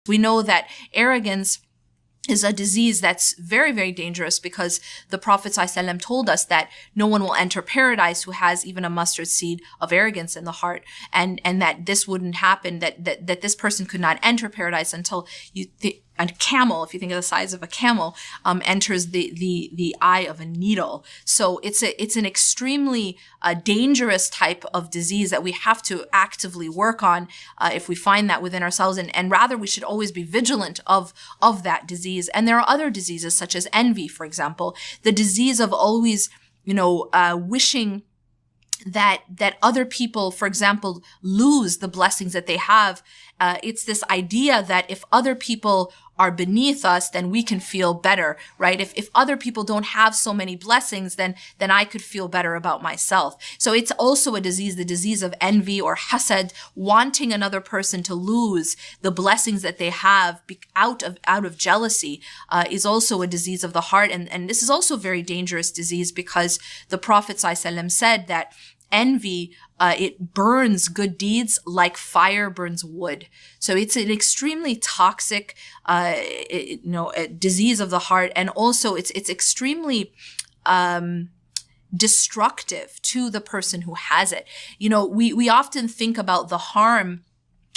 We know that arrogance is a disease that's very, very dangerous, because the Prophet ﷺ told us that no one will enter paradise who has even a mustard seed of arrogance in the heart, and that this wouldn't happen, that this person could not enter paradise until a camel, if you think of the size of a camel, enters the eye of a needle. So it's an extremely dangerous type of disease that we have to actively work on if we find that within ourselves, and rather we should always be vigilant of that disease. And there are other diseases such as envy, for example, the disease of always, wishing that other people, for example, lose the blessings that they have. It's this idea that if other people are beneath us, then we can feel better, right? If other people don't have so many blessings, then I could feel better about myself. So it's also a disease, the disease of envy or hasad, wanting another person to lose the blessings that they have out of jealousy, is also a disease of the heart. And this is also a very dangerous disease, because the Prophet ﷺ said that envy, it burns good deeds like fire burns wood. So it's an extremely toxic, a disease of the heart. And also it's extremely, destructive to the person who has it. We often think about the harm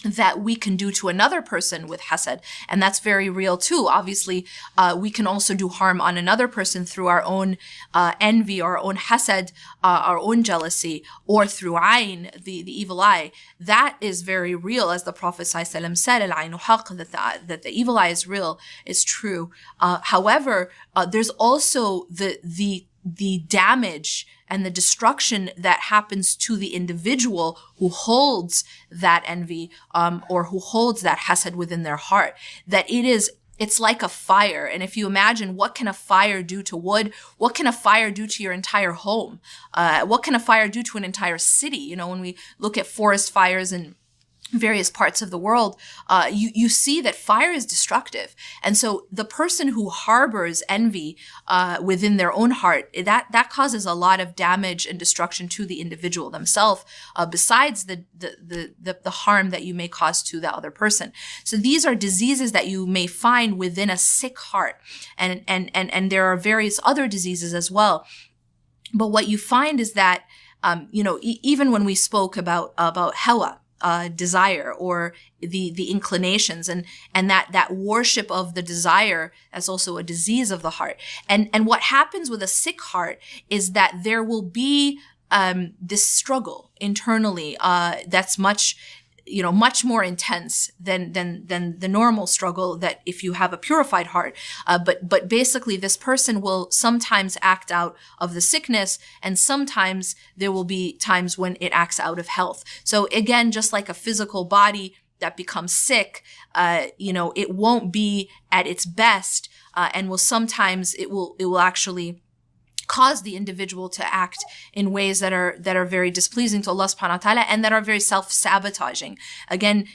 that we can do to another person with hasad, and that's very real too. Obviously, we can also do harm on another person through our own envy, our own hasad, our own jealousy, or through ayn, the evil eye. That is very real, as the Prophet ﷺ said, al-aynu haqq, that the evil eye is real, is true. However, there's also the damage and the destruction that happens to the individual who holds that envy, or who holds that hasad within their heart. That it's like a fire. And if you imagine, what can a fire do to wood? What can a fire do to your entire home? What can a fire do to an entire city? When we look at forest fires and various parts of the world, you see that fire is destructive. And so the person who harbors envy within their own heart, that causes a lot of damage and destruction to the individual themselves, besides the harm that you may cause to the other person. So these are diseases that you may find within a sick heart. And there are various other diseases as well. But what you find is that, even when we spoke about hawa, desire, or the inclinations, and that worship of the desire as also a disease of the heart. And what happens with a sick heart is that there will be this struggle internally that's much more intense than the normal struggle that if you have a purified heart. But basically this person will sometimes act out of the sickness, and sometimes there will be times when it acts out of health. So again, just like a physical body that becomes sick, it won't be at its best, and it will actually cause the individual to act in ways that are very displeasing to Allah subhanahu wa ta'ala, and that are very self-sabotaging. Again,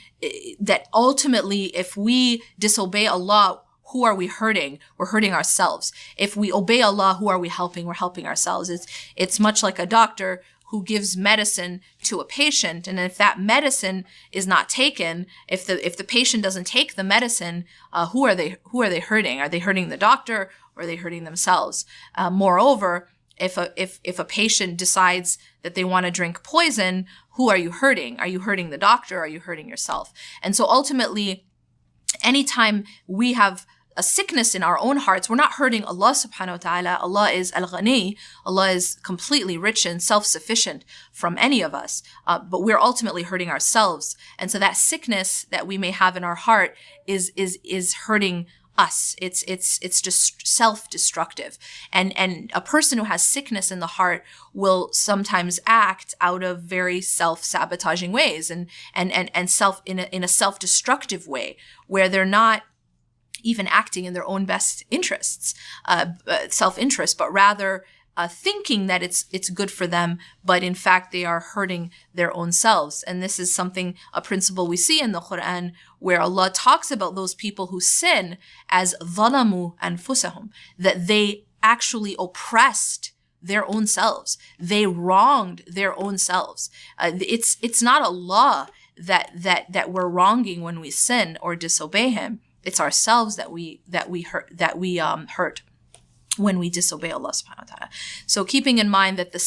that ultimately, if we disobey Allah, who are we hurting? We're hurting ourselves. If we obey Allah, who are we helping? We're helping ourselves. It's much like a doctor who gives medicine to a patient, and if that medicine is not taken, if the patient doesn't take the medicine, who are they hurting? Are they hurting the doctor, or are they hurting themselves? Moreover, if a patient decides that they want to drink poison, who are you hurting? Are you hurting the doctor? Or are you hurting yourself? And so ultimately, anytime we have a sickness in our own hearts, we're not hurting Allah subhanahu wa ta'ala. Allah is al-Ghani. Allah is completely rich and self-sufficient from any of us. But we're ultimately hurting ourselves. And so that sickness that we may have in our heart is hurting us. It's just self-destructive. And a person who has sickness in the heart will sometimes act out of very self-sabotaging ways, and in a self-destructive way, where they're not even acting in their own best interests, self-interest, but rather thinking that it's good for them, but in fact they are hurting their own selves. And this is a principle we see in the Quran, where Allah talks about those people who sin as ظَلَمُوا أَنفُسَهُمْ, that they actually oppressed their own selves. They wronged their own selves. It's not Allah that we're wronging when we sin or disobey him. It's ourselves that we hurt when we disobey Allah subhanahu wa ta'ala. So keeping in mind that the